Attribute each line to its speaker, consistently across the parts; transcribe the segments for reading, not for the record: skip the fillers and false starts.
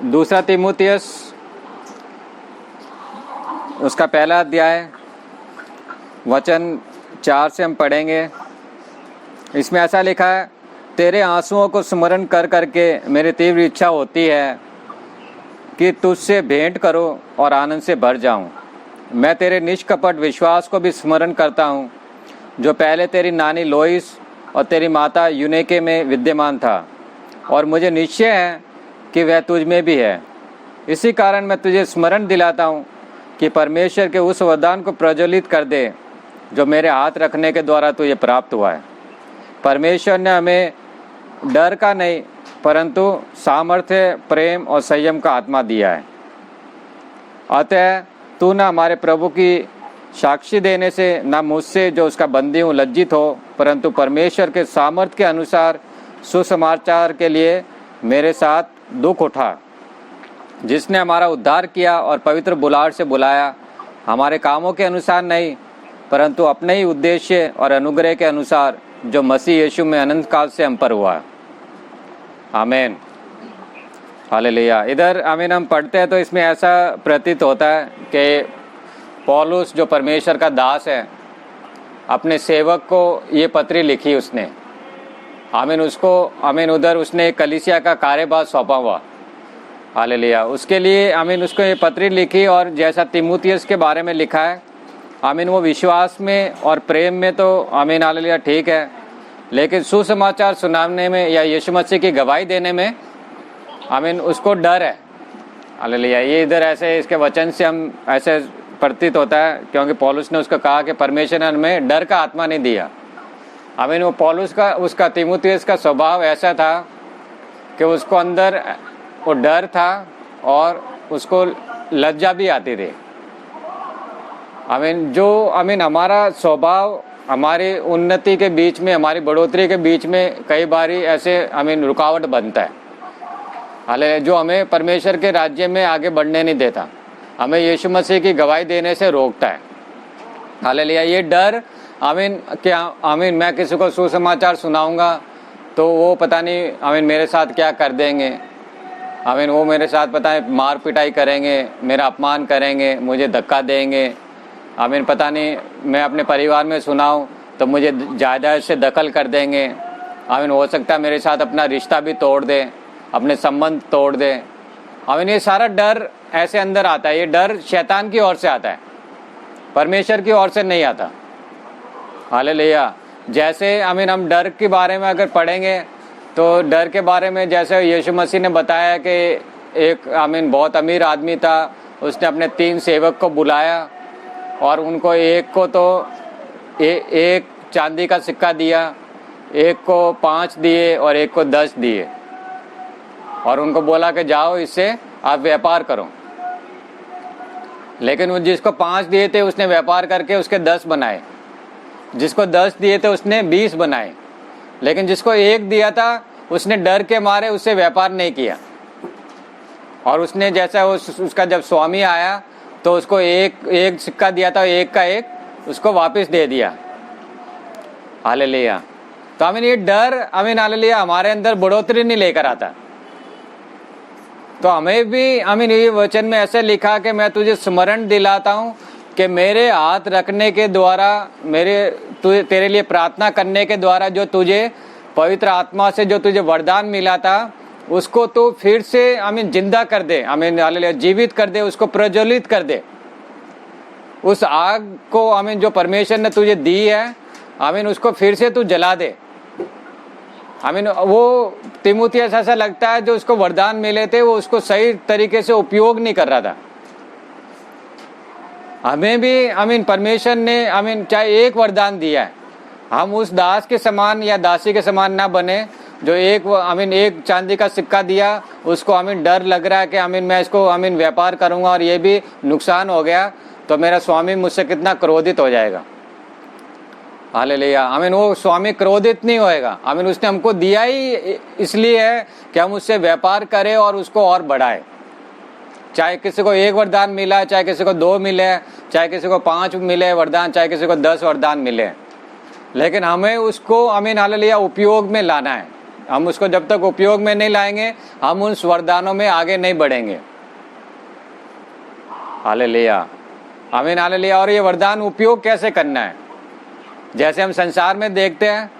Speaker 1: दूसरा तीमुथियुस उसका पहला अध्याय वचन 4 से हम पढ़ेंगे। इसमें ऐसा लिखा है, तेरे आंसुओं को स्मरण कर करके मेरी तीव्र इच्छा होती है कि तुझसे भेंट करो और आनंद से भर जाऊं। मैं तेरे निष्कपट विश्वास को भी स्मरण करता हूं, जो पहले तेरी नानी लोइस और तेरी माता यूनेके में विद्यमान था, और मुझे निश्चय है कि वह तुझ में भी है। इसी कारण मैं तुझे स्मरण दिलाता हूं कि परमेश्वर के उस वरदान को प्रज्वलित कर दे जो मेरे हाथ रखने के द्वारा तुझे प्राप्त हुआ है। परमेश्वर ने हमें डर का नहीं परंतु सामर्थ्य, प्रेम और संयम का आत्मा दिया है। अतः तू न हमारे प्रभु की साक्षी देने से, न मुझसे जो उसका बंदी हूँ लज्जित हो, परंतु परमेश्वर के सामर्थ्य के अनुसार सुसमाचार के लिए मेरे साथ दुख उठा, जिसने हमारा उद्धार किया और पवित्र बुलाहट से बुलाया, हमारे कामों के अनुसार नहीं परंतु अपने ही उद्देश्य और अनुग्रह के अनुसार, जो मसीह यीशु में अनंत काल से हम पर हुआ। आमीन, हालेलुया। इधर आमीन हम पढ़ते हैं तो इसमें ऐसा प्रतीत होता है कि पौलुस जो परमेश्वर का दास है, अपने सेवक को ये पत्री लिखी उसने। आमीन, उसको आमीन उधर उसने कलीसिया का कार्यभार सौंपा हुआ। हालेलुया। उसके लिए आमीन उसको ये पत्री लिखी, और जैसा तीमुथियुस के बारे में लिखा है, आमीन वो विश्वास में और प्रेम में तो आमीन हालेलुया ठीक है, लेकिन सुसमाचार सुनाने में या यीशु मसीह की गवाही देने में आमीन उसको डर है। हालेलुया। ये इधर ऐसे इसके वचन से हम ऐसे प्रतीत होता है, क्योंकि पौलुस ने उसको कहा कि परमेश्वर ने हमें डर का आत्मा नहीं दिया। आमीन वो पौलुस का उसका तीमुथियुस का स्वभाव ऐसा था कि उसको अंदर वो डर था और उसको लज्जा भी आती थी। आमीन जो आमीन हमारा स्वभाव हमारी उन्नति के बीच में, हमारी बढ़ोतरी के बीच में कई बारी ऐसे आमीन रुकावट बनता है। हालेलुया। जो हमें परमेश्वर के राज्य में आगे बढ़ने नहीं देता, हमें यीशु मसीह की गवाही देने से रोकता है। हालेलुया। ये डर आमीन क्या आमीन मैं किसी को सुसमाचार सुनाऊंगा तो वो पता नहीं आमीन मेरे साथ क्या कर देंगे। आमीन वो मेरे साथ पता है मार पिटाई करेंगे, मेरा अपमान करेंगे, मुझे धक्का देंगे। आमीन पता नहीं मैं अपने परिवार में सुनाऊं तो मुझे जायदाद से दखल कर देंगे। आमीन हो सकता है मेरे साथ अपना रिश्ता भी तोड़ दे, अपने संबंध तोड़ दे। आमीन ये सारा डर ऐसे अंदर आता है। ये डर शैतान की ओर से आता है, परमेश्वर की ओर से नहीं आता। हालेलुया। जैसे आमीन हम डर के बारे में अगर पढ़ेंगे तो डर के बारे में जैसे यीशु मसीह ने बताया कि एक आमीन बहुत अमीर आदमी था, उसने अपने 3 सेवक को बुलाया और उनको एक को तो एक चांदी का सिक्का दिया, एक को 5 दिए और एक को 10 दिए, और उनको बोला कि जाओ इससे आप व्यापार करो। लेकिन वो जिसको 5 दिए थे उसने व्यापार करके उसके 10 बनाए, जिसको 10 दिए थे उसने 20 बनाए, लेकिन जिसको 1 दिया था उसने डर के मारे उससे व्यापार नहीं किया। और उसने जैसा उसका जब स्वामी आया तो उसको एक सिक्का दिया था, एक का एक उसको वापस दे दिया। हालेलुया। तो आमीन ये डर आमीन हालेलुया हमारे अंदर बढ़ोतरी नहीं लेकर आता। तो हमें भी आमीन ये वचन में ऐसे लिखा कि मैं तुझे स्मरण दिलाता हूँ कि मेरे हाथ रखने के द्वारा, तेरे लिए प्रार्थना करने के द्वारा जो तुझे पवित्र आत्मा से जो तुझे वरदान मिला था, उसको तो फिर से आमीन जिंदा कर दे, आमीन हालेलुया जीवित कर दे, उसको प्रज्वलित कर दे। उस आग को आमीन जो परमेश्वर ने तुझे दी है, आमीन उसको फिर से तू जला दे। आमीन वो तीमुथियुस ऐसा लगता है जो उसको वरदान मिले थे वो उसको सही तरीके से उपयोग नहीं कर रहा था। हमें भी आमीन परमेश्वर ने आमीन चाहे एक वरदान दिया है, हम उस दास के समान या दासी के समान ना बने जो एक चांदी का सिक्का दिया, उसको आमीन डर लग रहा है कि आमीन मैं इसको आमीन व्यापार करूंगा और ये भी नुकसान हो गया तो मेरा स्वामी मुझसे कितना क्रोधित हो जाएगा। हालेलुया। आमीन वो स्वामी क्रोधित नहीं होएगा। आमीन उसने हमको दिया ही इसलिए है कि हम उससे व्यापार करें और उसको और बढ़ाए। चाहे किसी को 1 वरदान मिला, चाहे किसी को 2 मिले, चाहे किसी को 5 मिले वरदान, चाहे किसी को 10 वरदान मिले, लेकिन हमें उसको आमीन हालेलुया उपयोग में लाना है। हम उसको जब तक उपयोग में नहीं लाएंगे हम उन वरदानों में आगे नहीं बढ़ेंगे। हालेलुया, आमीन, हालेलुया। और ये वरदान उपयोग कैसे करना है? जैसे हम संसार में देखते हैं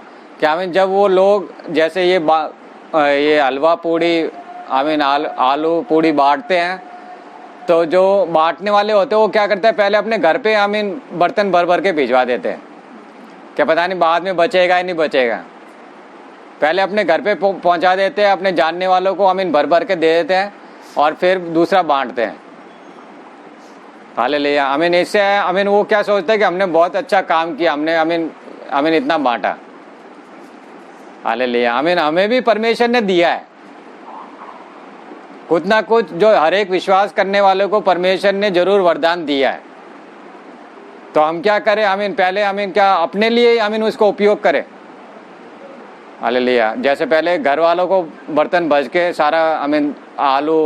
Speaker 1: कि आमीन, जब वो लोग जैसे ये हलवा पूड़ी, आमीन, आलू पूड़ी बांटते हैं, तो जो बांटने वाले होते हैं वो क्या करते हैं, पहले अपने घर पे आमीन बर्तन भर भर के भिजवा देते हैं, क्या पता नहीं बाद में बचेगा या नहीं बचेगा। पहले अपने घर पे पहुंचा देते हैं, अपने जानने वालों को आमीन भर भर के दे देते हैं और फिर दूसरा बांटते हैं। हालेलुया, आमीन। इससे आमीन वो क्या सोचते हैं कि हमने बहुत अच्छा काम किया, हमने आमीन इतना बांटा। हालेलुया, आमीन। हमें भी परमेश्वर ने दिया है कुछ ना कुछ, जो हर एक विश्वास करने वालों को परमेश्वर ने जरूर वरदान दिया है। तो हम क्या करें, आमीन, पहले आमीन क्या अपने लिए आमीन उसको उपयोग करें। हालेलुया, जैसे पहले घर वालों को बर्तन भज के सारा आमीन आलू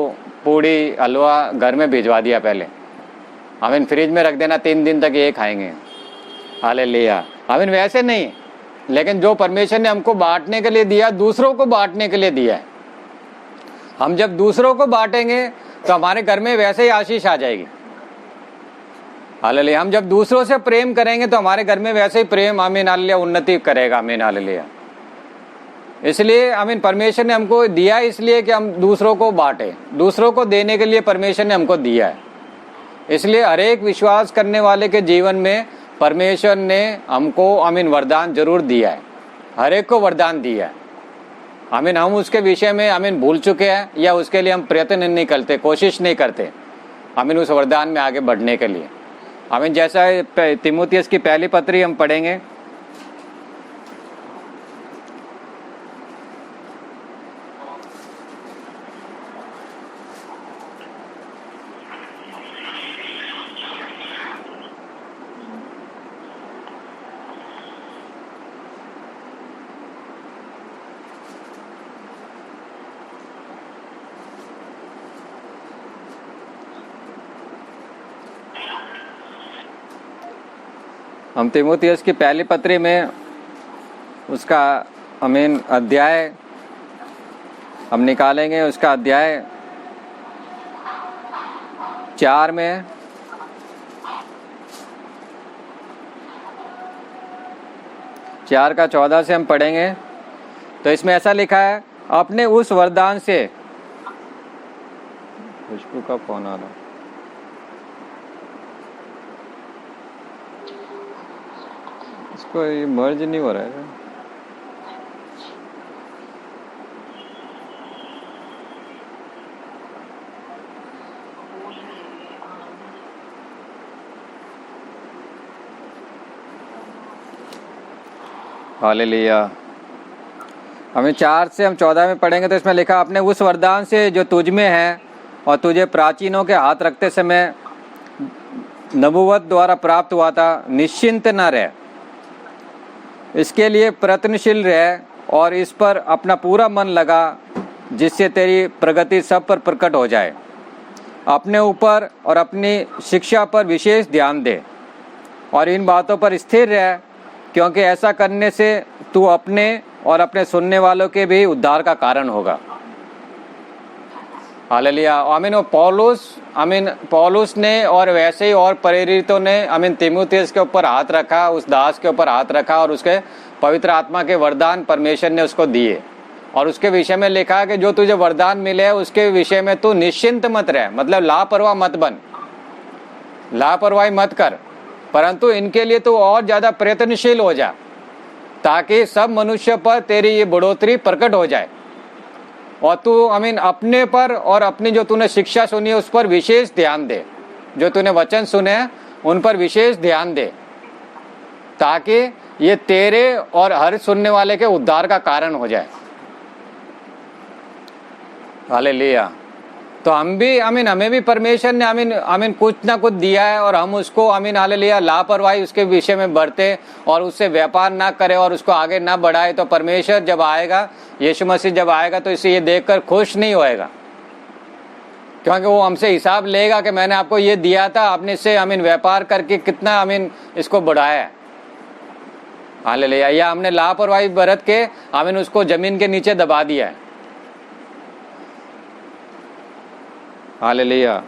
Speaker 1: पूड़ी हलवा घर में भिजवा दिया पहले, आमीन फ्रिज में रख देना, 3 दिन तक ये खाएंगे। हालेलुया, आमीन। वैसे नहीं, लेकिन जो परमेश्वर ने हमको बांटने के लिए दिया, दूसरों को बांटने के लिए दिया है। हम जब दूसरों को बांटेंगे तो हमारे घर में वैसे ही आशीष आ जाएगी। हालेलुया, हम जब दूसरों से प्रेम करेंगे तो हमारे घर में वैसे ही प्रेम आमीन हालेलुया उन्नति करेगा। आमीन हालेलुया। इसलिए आमीन परमेश्वर ने हमको दिया इसलिए कि हम दूसरों को बांटे, दूसरों को देने के लिए परमेश्वर ने हमको दिया है। इसलिए हर एक विश्वास करने वाले के जीवन में परमेश्वर ने हमको आमीन वरदान जरूर दिया है, हर एक को वरदान दिया है। आमीन, हम उसके विषय में आमीन भूल चुके हैं या उसके लिए हम प्रयत्न नहीं करते, कोशिश नहीं करते आमीन उस वरदान में आगे बढ़ने के लिए। आमीन, जैसा तीमुथियुस की पहली पत्री हम पढ़ेंगे, हम तीमुथियुस की पहली पत्री में उसका आमीन अध्याय हम निकालेंगे, उसका अध्याय 4 में 4 का 14 से हम पढ़ेंगे। तो इसमें ऐसा लिखा है, अपने उस वरदान से, खुशबू का फोन आ रहा, इसको ये मर्ज नहीं हो रहा है। हालेलुया, हमें 4 से हम 14 में पढ़ेंगे। तो इसमें लिखा, अपने उस वरदान से जो तुझ में है और तुझे प्राचीनों के हाथ रखते समय नबूवत द्वारा प्राप्त हुआ था, निश्चिंत न रह, इसके लिए प्रयत्नशील रह और इस पर अपना पूरा मन लगा, जिससे तेरी प्रगति सब पर प्रकट हो जाए। अपने ऊपर और अपनी शिक्षा पर विशेष ध्यान दे और इन बातों पर स्थिर रह, क्योंकि ऐसा करने से तू अपने और अपने सुनने वालों के भी उद्धार का कारण होगा। हालेलुया, आमीन। पौलुस ने और वैसे ही और प्रेरितों ने आमीन तीमुथियुस के ऊपर हाथ रखा, उस दास के ऊपर हाथ रखा और उसके पवित्र आत्मा के वरदान परमेश्वर ने उसको दिए। और उसके विषय में लिखा कि जो तुझे वरदान मिले है उसके विषय में तू निश्चिंत मत रह, मतलब लापरवाह मत बन, लापरवाही मत कर, परंतु इनके लिए तू और ज्यादा प्रयत्नशील हो जा, ताकि सब मनुष्य पर तेरी ये बढ़ोतरी प्रकट हो जाए। और तू आमीन अपने पर और अपनी जो तूने शिक्षा सुनी है उस पर विशेष ध्यान दे, जो तूने वचन सुने उन पर विशेष ध्यान दे, ताकि ये तेरे और हर सुनने वाले के उद्धार का कारण हो जाए। हालेलुया। तो हम भी आमीन, हमें भी परमेश्वर ने आमीन कुछ ना कुछ दिया है और हम उसको आमीन हालेलुया लापरवाही उसके विषय में बढ़ते और उससे व्यापार ना करें और उसको आगे ना बढ़ाए, तो परमेश्वर जब आएगा, यीशु मसीह जब आएगा, तो इसे ये देखकर खुश नहीं होएगा, क्योंकि वो हमसे हिसाब लेगा कि मैंने आपको ये दिया था, आपने इससे आमीन व्यापार करके कितना आमीन इसको बढ़ाया है। हालेलुया। या हमने लापरवाही बरत के आमीन उसको जमीन के नीचे दबा दिया है। हालेलुया।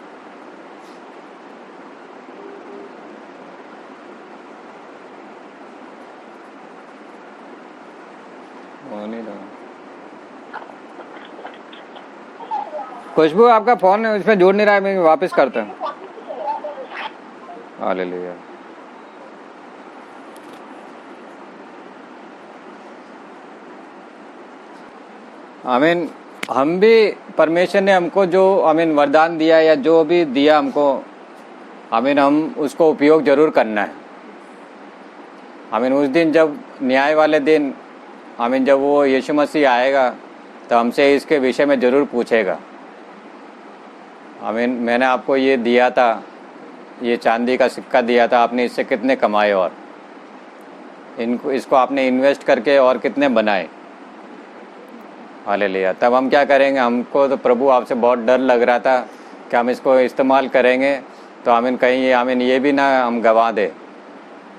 Speaker 1: खुशबू आपका फोन इसमें जुड़ नहीं रहा है, मैं वापस करता हूँ। हालेलुया। आमीन। हम भी परमेश्वर ने हमको जो आमीन वरदान दिया या जो भी दिया हमको, आमीन हम उसको उपयोग जरूर करना है। आमीन उस दिन जब न्याय वाले दिन आमीन जब वो यीशु मसीह आएगा तो हमसे इसके विषय में ज़रूर पूछेगा। आमीन। मैंने आपको ये दिया था, ये चांदी का सिक्का दिया था, आपने इससे कितने कमाए और इसको आपने इन्वेस्ट करके और कितने बनाए। हालेलुया। तब हम क्या करेंगे? हमको तो प्रभु आपसे बहुत डर लग रहा था कि हम इसको इस्तेमाल करेंगे तो आमीन कहीं आमीन ये भी ना हम गंवा दे,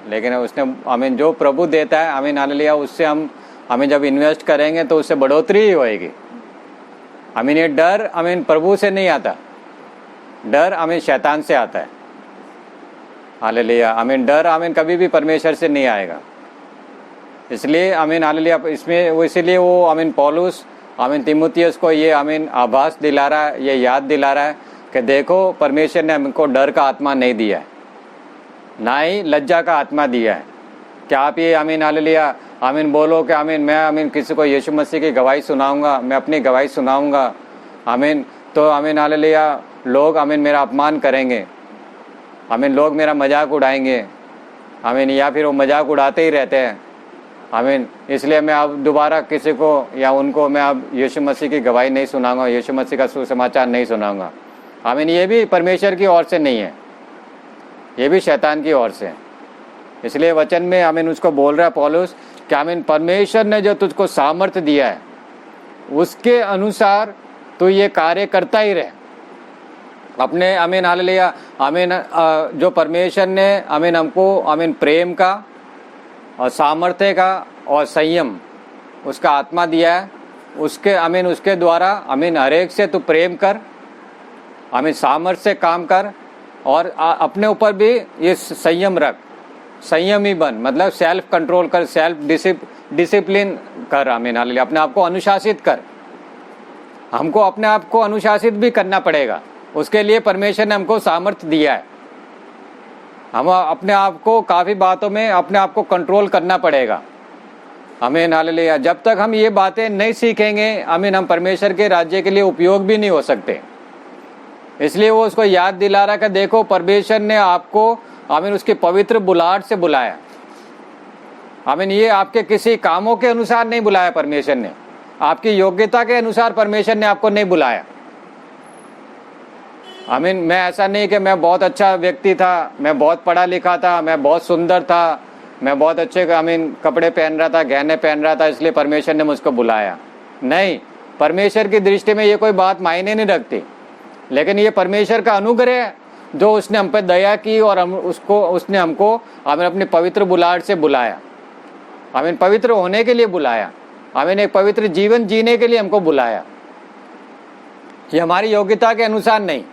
Speaker 1: लेकिन उसने आमीन जो प्रभु देता है आमीन हालेलुया उससे हम आमीन जब इन्वेस्ट करेंगे तो उससे बढ़ोतरी ही होएगी। आमीन ये डर आमीन प्रभु से नहीं आता, डर आमीन शैतान से आता है। हालेलुया। आमीन डर आमीन कभी भी परमेश्वर से नहीं आएगा। इसलिए आमीन हालेलुया इसमें वो इसीलिए वो आमीन पौलुस आमीन तीमुथियुस को ये आमीन आभास दिला रहा है, ये याद दिला रहा है कि देखो परमेश्वर ने हमको डर का आत्मा नहीं दिया है, ना ही लज्जा का आत्मा दिया है। क्या आप ये आमीन हालेलुया आमीन बोलो कि आमीन मैं आमीन किसी को यीशु मसीह की गवाही सुनाऊंगा, मैं अपनी गवाही सुनाऊंगा आमीन, तो आमीन हालेलुया लोग आमीन मेरा अपमान करेंगे, आमीन लोग मेरा मजाक उड़ाएंगे आमीन, या फिर वो मजाक उड़ाते ही रहते हैं आमीन। इसलिए मैं अब दोबारा किसी को या उनको मैं अब यीशु मसीह की गवाही नहीं सुनाऊंगा, यीशु मसीह का सुसमाचार नहीं सुनाऊंगा आमीन। ये भी परमेश्वर की ओर से नहीं है, ये भी शैतान की ओर से है। इसलिए वचन में आमीन उसको बोल रहा है पौलुस कि आमीन परमेश्वर ने जो तुझको सामर्थ्य दिया है उसके अनुसार तो ये कार्य करता ही रहे अपने आमीन हालेलुया। आमीन जो परमेश्वर ने आमीन हमको आमीन प्रेम का और सामर्थ्य का और संयम उसका आत्मा दिया है, उसके आमीन उसके द्वारा आमीन हर एक से तू प्रेम कर आमीन, सामर्थ्य से काम कर और अपने ऊपर भी ये संयम रख, संयमी बन, मतलब सेल्फ कंट्रोल कर, सेल्फ डिसिप्लिन कर आमीन हालेलुया। अपने आप को अनुशासित कर, हमको अपने आप को अनुशासित भी करना पड़ेगा, उसके लिए परमेश्वर ने हमको सामर्थ्य दिया है। हम अपने आप को काफ़ी बातों में अपने आप को कंट्रोल करना पड़ेगा आमीन हालेलुया। जब तक हम ये बातें नहीं सीखेंगे आमीन हम परमेश्वर के राज्य के लिए उपयोग भी नहीं हो सकते। इसलिए वो उसको याद दिला रहा कि देखो परमेश्वर ने आपको आमीन उसके पवित्र बुलाहट से बुलाया आमीन। ये आपके किसी कामों के अनुसार नहीं बुलाया परमेश्वर ने, आपकी योग्यता के अनुसार परमेश्वर ने आपको नहीं बुलाया आमीन। मैं ऐसा नहीं कि मैं बहुत अच्छा व्यक्ति था, मैं बहुत पढ़ा लिखा था, मैं बहुत सुंदर था, मैं बहुत अच्छे आमीन कपड़े पहन रहा था, गहने पहन रहा था, इसलिए परमेश्वर ने मुझको बुलाया। नहीं, परमेश्वर की दृष्टि में ये कोई बात मायने नहीं रखती, लेकिन ये परमेश्वर का अनुग्रह है जो उसने हम पे दया की और उसने हमको आमीन अपने पवित्र बुलाहट से बुलाया आमीन, पवित्र होने के लिए बुलाया आमीन, एक पवित्र जीवन जीने के लिए हमको बुलाया। ये हमारी योग्यता के अनुसार नहीं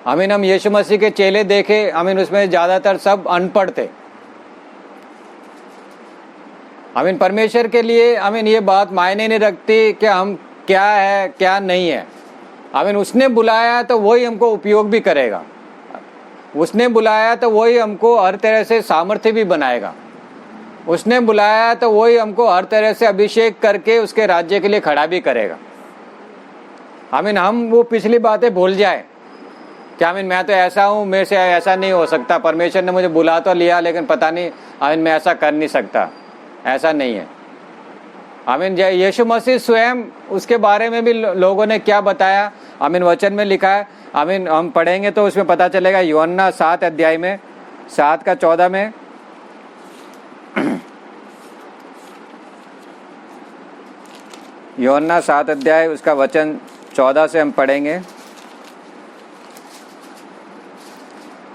Speaker 1: आमीन। हम यीशु मसीह के चेले देखे आमीन, उसमें ज़्यादातर सब अनपढ़ थे आमीन। परमेश्वर के लिए आमीन ये बात मायने नहीं रखती कि हम क्या है क्या नहीं है आमीन। उसने बुलाया तो वही हमको उपयोग भी करेगा, उसने बुलाया तो वही हमको हर तरह से सामर्थ्य भी बनाएगा, उसने बुलाया तो वही हमको हर तरह से अभिषेक करके उसके राज्य के लिए खड़ा भी करेगा आमीन। हम वो पिछली बातें भूल जाए कि आमीन मैं तो ऐसा हूँ, मेरे से ऐसा नहीं हो सकता, परमेश्वर ने मुझे बुला तो लिया लेकिन पता नहीं आमीन मैं ऐसा कर नहीं सकता, ऐसा नहीं है आमीन। यीशु मसीह स्वयं उसके बारे में भी लोगों ने क्या बताया आमीन, वचन में लिखा है आमीन। हम पढ़ेंगे तो उसमें पता चलेगा। यूहन्ना 7 अध्याय में 7 का 14 में यूहन्ना 7 अध्याय उसका वचन 14 से हम पढ़ेंगे।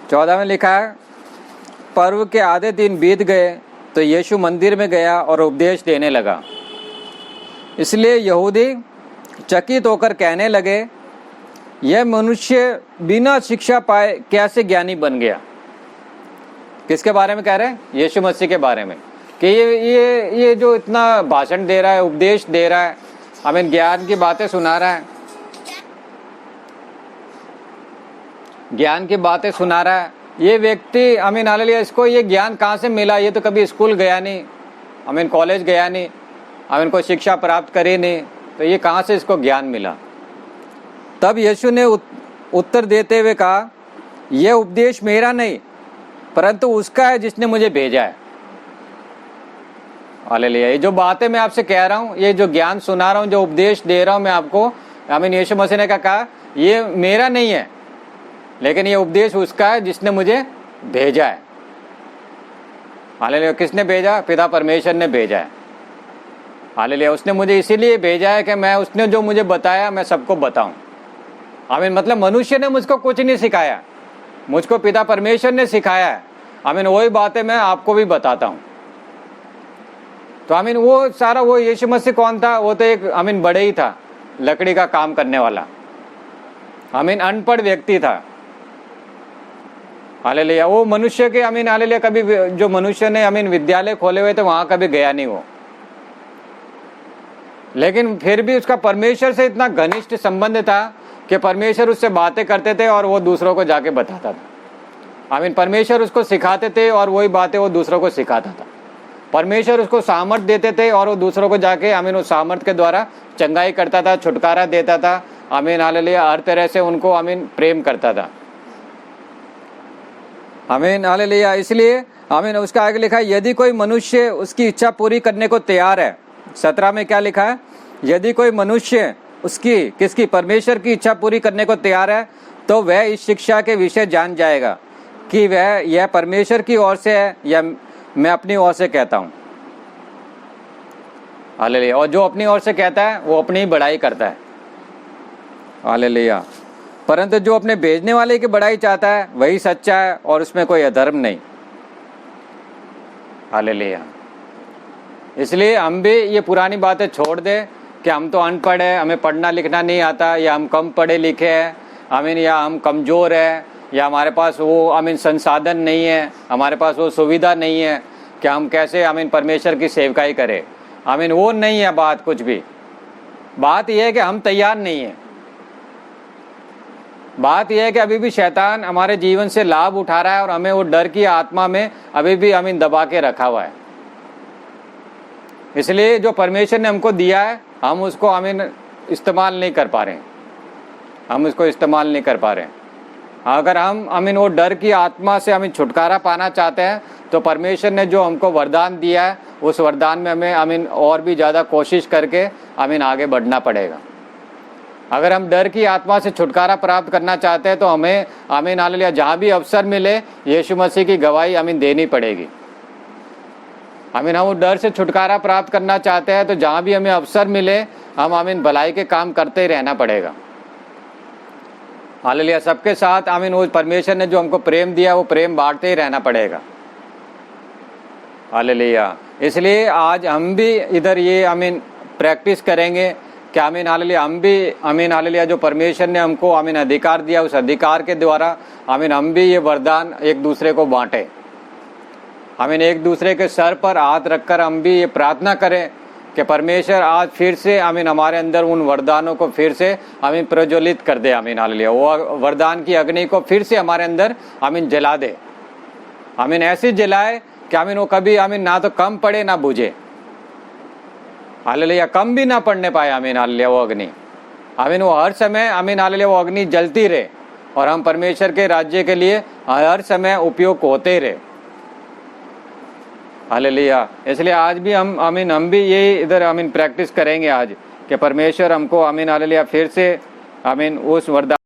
Speaker 1: 14 में लिखा है, पर्व के आधे दिन बीत गए तो यीशु मंदिर में गया और उपदेश देने लगा। इसलिए यहूदी चकित होकर कहने लगे, यह मनुष्य बिना शिक्षा पाए कैसे ज्ञानी बन गया। किसके बारे में कह रहे हैं? यीशु मसीह के बारे में, कि ये जो इतना भाषण दे रहा है, उपदेश दे रहा है, हमें ज्ञान की बातें सुना रहा है, ज्ञान की बातें सुना रहा है, ये व्यक्ति आमीन हालेलुया, इसको ये ज्ञान कहाँ से मिला? ये तो कभी स्कूल गया नहीं, आमीन कॉलेज गया नहीं, आमीन कोई शिक्षा प्राप्त करी नहीं, तो ये कहाँ से इसको ज्ञान मिला? तब यीशु ने उत्तर देते हुए कहा, यह उपदेश मेरा नहीं परंतु उसका है जिसने मुझे भेजा है। हालेलुया। ये जो बातें मैं आपसे कह रहा हूँ, ये जो ज्ञान सुना रहा हूँ, जो उपदेश दे रहा हूँ मैं आपको, आमीन यीशु मसीह ने कहा ये मेरा नहीं है, लेकिन ये उपदेश उसका है जिसने मुझे भेजा है। हालेलुया। किसने भेजा? पिता परमेश्वर ने भेजा है। हालेलुया। उसने मुझे इसीलिए भेजा है कि मैं, उसने जो मुझे बताया मैं सबको बताऊं। आमीन। मतलब मनुष्य ने मुझको कुछ नहीं सिखाया, मुझको पिता परमेश्वर ने सिखाया है। आमीन। वही बातें मैं आपको भी बताता हूं। तो आमीन वो सारा, वो यीशु मसीह कौन था? वो तो एक आमीन बड़े ही था, लकड़ी का काम करने वाला, आमीन अनपढ़ व्यक्ति था। हालेलुया। वो मनुष्य के आमीन हालेलुया, कभी जो मनुष्य ने आमीन विद्यालय खोले हुए थे वहां कभी गया नहीं वो, लेकिन फिर भी उसका परमेश्वर से इतना घनिष्ठ संबंध था कि परमेश्वर उससे बातें करते थे और वो दूसरों को जाके बताता था। आमीन। परमेश्वर उसको सिखाते थे और वही बातें वो दूसरों को सिखाता था। परमेश्वर उसको सामर्थ देते थे और वो दूसरों को जाके आमीन उस सामर्थ के द्वारा चंगाई करता था, छुटकारा देता था। आमीन हालेलुया। हर तरह से उनको आमीन प्रेम करता था। आमीन हालेलुया। इसलिए आमीन उसका आगे लिखा है, यदि कोई मनुष्य उसकी इच्छा पूरी करने को तैयार है। 17 में क्या लिखा है? यदि कोई मनुष्य उसकी, किसकी? परमेश्वर की इच्छा पूरी करने को तैयार है, तो वह इस शिक्षा के विषय जान जाएगा कि वह यह परमेश्वर की ओर से है या मैं अपनी ओर से कहता हूं। हालेलुया। और जो अपनी ओर से कहता है वो अपनी ही बड़ाई करता है। हालेलुया। परंतु जो अपने भेजने वाले की बड़ाई चाहता है वही सच्चा है और उसमें कोई अधर्म नहीं। हालेलुया। इसलिए हम भी ये पुरानी बातें छोड़ दें कि हम तो अनपढ़ है, हमें पढ़ना लिखना नहीं आता, या हम कम पढ़े लिखे हैं, आमीन, या हम कमज़ोर है, या हमारे पास वो आमीन संसाधन नहीं है, हमारे पास वो सुविधा नहीं है कि हम कैसे आमीन परमेश्वर की सेवकाई करें। आमीन वो नहीं है बात कुछ भी। बात यह है कि हम तैयार नहीं है। बात यह है कि अभी भी शैतान हमारे जीवन से लाभ उठा रहा है और हमें वो डर की आत्मा में अभी भी आमीन दबा के रखा हुआ है। इसलिए जो परमेश्वर ने हमको दिया है हम उसको आमीन इस्तेमाल नहीं कर पा रहे हैं, हम उसको इस्तेमाल नहीं कर पा रहे हैं। अगर हम आमीन वो डर की आत्मा से हमें छुटकारा पाना चाहते हैं तो परमेश्वर ने जो हमको वरदान दिया है उस वरदान में हमें आमीन और भी ज़्यादा कोशिश करके आमीन आगे बढ़ना पड़ेगा। अगर हम डर की आत्मा से छुटकारा प्राप्त करना चाहते हैं तो हमें आमीन हालेलुया जहाँ भी अवसर मिले यीशु मसीह की गवाही आमीन देनी पड़ेगी। आमीन हम डर से छुटकारा प्राप्त करना चाहते हैं तो जहाँ भी हमें अवसर मिले हम आमीन भलाई के काम करते ही रहना पड़ेगा। हालेलुया। सबके साथ आमीन वो परमेश्वर ने जो हमको प्रेम दिया वो प्रेम बांटते ही रहना पड़ेगा। हालेलुया। इसलिए आज हम भी इधर ये आमीन प्रैक्टिस करेंगे कि आमीन हालेलुया हम भी आमीन हालेलुया जो परमेश्वर ने हमको आमीन अधिकार दिया उस अधिकार के द्वारा आमीन हम भी ये वरदान एक दूसरे को बांटे। आमीन एक दूसरे के सर पर हाथ रखकर हम भी ये प्रार्थना करें कि परमेश्वर आज फिर से आमीन हमारे अंदर उन वरदानों को फिर से आमीन प्रज्वलित कर दे। आमीन हालेलुया। वो वरदान की अग्नि को फिर से हमारे अंदर आमीन जला दे। आमीन ऐसी जलाए कि आमीन वो कभी आमीन ना तो कम पड़े ना बुझे। हालेलुया। कम भी ना पड़ने पाए। आमीन हालेलुया वो अग्नि आमीन वो हर समय आमीन हालेलुया वो अग्नि जलती रहे और हम परमेश्वर के राज्य के लिए हर समय उपयोग होते रहे। हालेलुया। इसलिए आज भी हम भी ये इधर आमीन प्रैक्टिस करेंगे आज कि परमेश्वर हमको आमीन हालेलुया फिर से आमीन उस वरदान